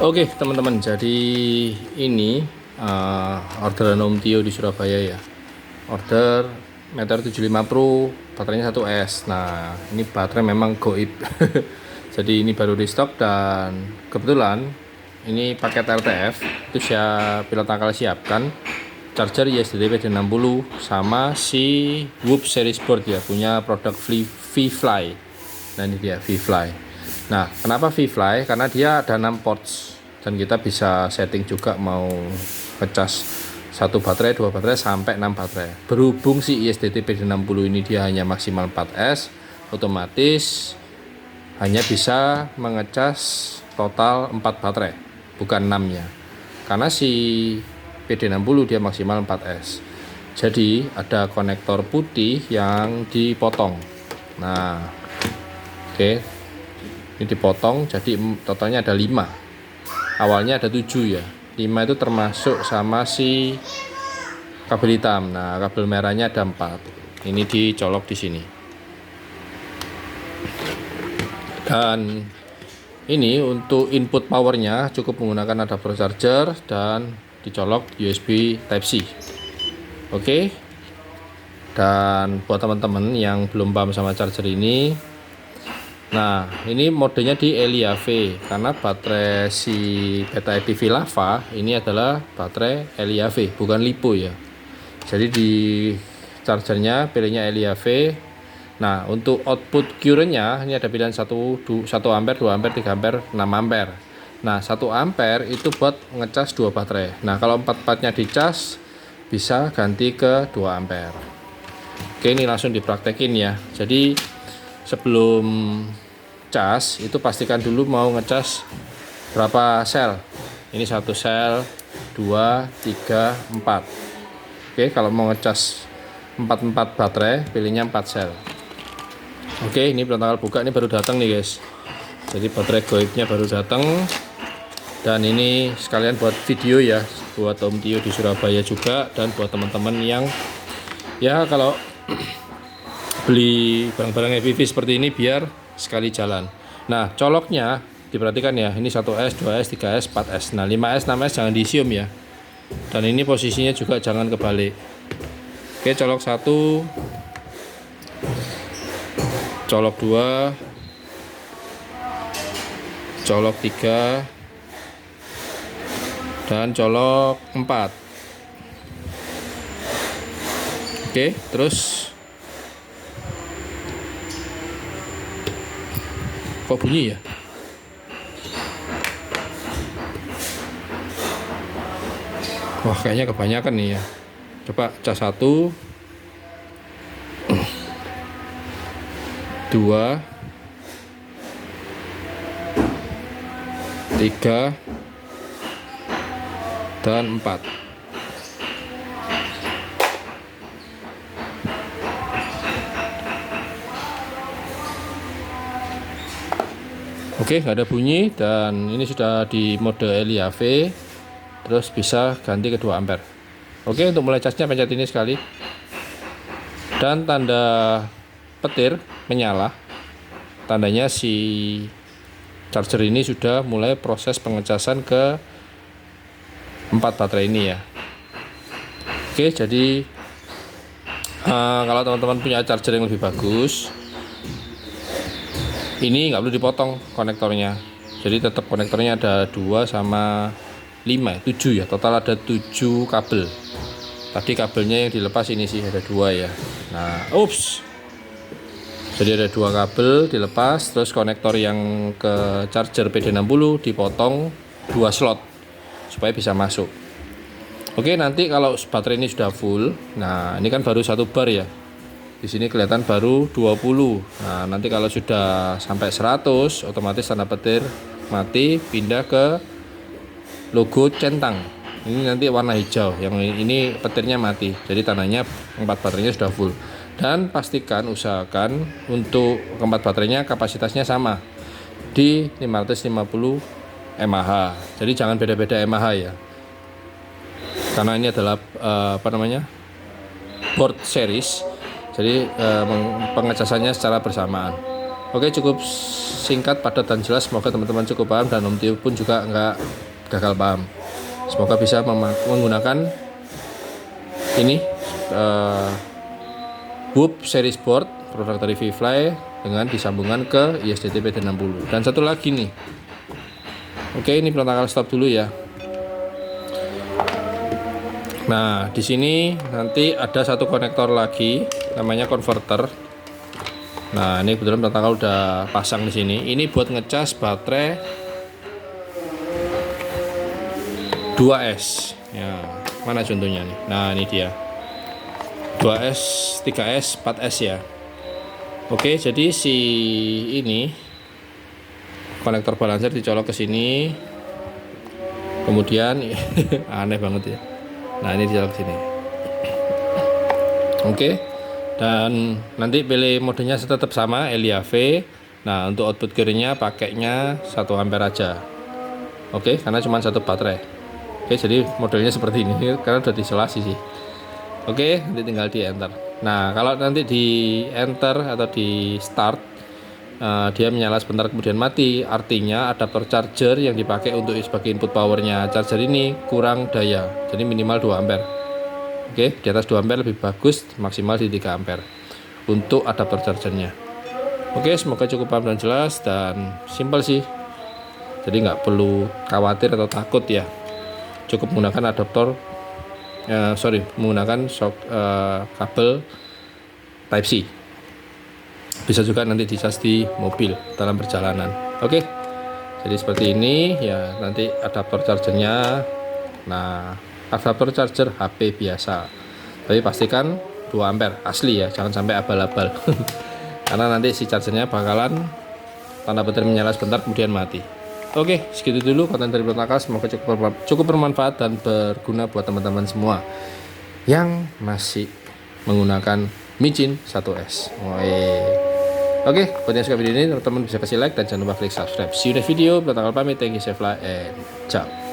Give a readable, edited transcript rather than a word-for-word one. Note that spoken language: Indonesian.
Oke teman-teman, jadi ini orderan Om Tio di Surabaya ya. Order Meteor 75 Pro, baterainya 1S. Nah, ini baterai memang goib. Jadi ini baru di stok dan kebetulan ini paket LTF itu saya pilot tangkal siapkan. Charger ISDT PD60 sama si Whoop series board ya, punya produk V-Fly. Nah ini dia V-Fly. Nah kenapa V-Fly? Karena dia ada 6 ports dan kita bisa setting juga mau ngecas 1 baterai, 2 baterai sampai 6 baterai. Berhubung si ISDT PD60 ini dia hanya maksimal 4S, otomatis hanya bisa mengecas total 4 baterai, bukan 6 ya. Karena si PD60 dia maksimal 4S. Jadi ada konektor putih yang dipotong. Nah, oke. Ini dipotong jadi totalnya ada 5. Awalnya ada 7 ya. 5 itu termasuk sama si kabel hitam. Nah, kabel merahnya ada 4. Ini dicolok di sini. Dan ini untuk input powernya cukup menggunakan adapter charger dan dicolok USB Type-C. Oke. Dan buat teman-teman yang belum paham sama charger ini, nah ini modenya di Elia V karena baterai si Beta EPV Lava ini adalah baterai Elia V, bukan Lipo ya. Jadi di chargernya pilihnya Elia V. Nah untuk output current-nya ini ada pilihan 1 ampere, 2 ampere, 3 ampere, 6 ampere. Nah 1 ampere itu buat ngecas 2 baterai. Nah kalau 4-4-nya dicas bisa ganti ke 2 ampere. Oke, ini langsung dipraktekin ya. Jadi sebelum cas itu pastikan dulu mau ngecas berapa sel. Ini 1 sel, 2, 3, 4. Oke, kalau mau ngecas 4 baterai pilihnya 4 sel. Oke, ini belum tanggal buka, ini baru datang nih guys. Jadi baterai goibnya baru datang. Dan ini sekalian buat video ya, buat Om Tio di Surabaya juga, dan buat teman-teman yang ya kalau beli barang-barang EPV seperti ini biar sekali jalan. Nah coloknya diperhatikan ya, ini 1S, 2S, 3S, 4S. Nah 5S, 6S jangan diisium ya. Dan ini posisinya juga jangan kebalik. Oke, colok 1, colok 2, colok 3, dan colok 4. Oke, terus kok bunyi ya? Wah, kayaknya kebanyakan nih ya. Coba cas 1, 2, 3, dan 4. Oke, nggak ada bunyi dan ini sudah di mode Elia V. Terus bisa ganti ke 2 ampere. Oke, untuk mulai casnya pencet ini sekali. Dan tanda petir menyala. Tandanya si charger ini sudah mulai proses pengecasan ke 4 baterai ini ya. Oke, jadi kalau teman-teman punya charger yang lebih bagus, ini nggak perlu dipotong konektornya. Jadi tetap konektornya ada 2 sama 5, 7 ya. Total ada 7 kabel. Tadi kabelnya yang dilepas ini sih ada 2 ya. Nah, jadi ada 2 kabel dilepas, terus konektor yang ke charger PD60 dipotong 2 slot supaya bisa masuk. Oke, nanti kalau baterai ini sudah full, nah ini kan baru 1 bar ya. Di sini kelihatan baru 20. Nah, nanti kalau sudah sampai 100, otomatis tanda petir mati, pindah ke logo centang. Ini nanti warna hijau, yang ini petirnya mati. Jadi tandanya 4 baterainya sudah full. Dan pastikan usahakan untuk keempat baterainya kapasitasnya sama di 550 mAh. Jadi jangan beda-beda mAh ya. Karena ini adalah board series. Jadi pengecasannya secara bersamaan. Oke, cukup singkat, padat, dan jelas. Semoga teman-teman cukup paham dan Om Tio pun juga nggak gagal paham. Semoga bisa menggunakan ini Whoop series board produk dari ViFly dengan disambungkan ke ISDT PD60. Dan satu lagi nih. Oke, ini protokol stop dulu ya. Nah, di sini nanti ada satu konektor lagi, namanya converter. Nah, ini kebetulan protokol udah pasang di sini. Ini buat ngecas baterai 2S. Ya, mana contohnya nih? Nah, ini dia. 2S, 3S, 4S ya. Oke, jadi si ini konektor balancer dicolok ke sini. Kemudian aneh banget ya. Nah, ini dicolok ke sini. Oke. Dan nanti pilih modenya tetap sama LIAV. Nah, untuk output gearnya pakainya 1 ampere aja. Oke, karena cuma satu baterai. Oke, jadi modelnya seperti ini karena udah diisolasi sih. Oke, nanti tinggal di enter. Nah, kalau nanti di enter atau di start, dia menyala sebentar kemudian mati. Artinya adaptor charger yang dipakai untuk sebagai input powernya charger ini kurang daya, jadi minimal 2 ampere. Oke, di atas 2 ampere lebih bagus, maksimal di 3 ampere untuk adaptor chargernya. Oke, semoga cukup paham dan jelas dan simpel sih, jadi nggak perlu khawatir atau takut ya. Cukup menggunakan adaptor menggunakan kabel Type C. Bisa juga nanti dicas di mobil dalam perjalanan. Oke, jadi seperti ini ya. Nanti adaptor chargernya, nah adaptor charger HP biasa, tapi pastikan 2 ampere asli ya, jangan sampai abal-abal. Karena nanti si chargernya bakalan tanda petir menyala sebentar kemudian mati. Oke, segitu dulu konten dari Protokol. Semoga cukup bermanfaat dan berguna buat teman-teman semua yang masih menggunakan Micin 1S. Oke, buat yang suka video ini, teman-teman bisa kasih like dan jangan lupa klik subscribe. See you next video. Protokol pamit, thank you, and ciao.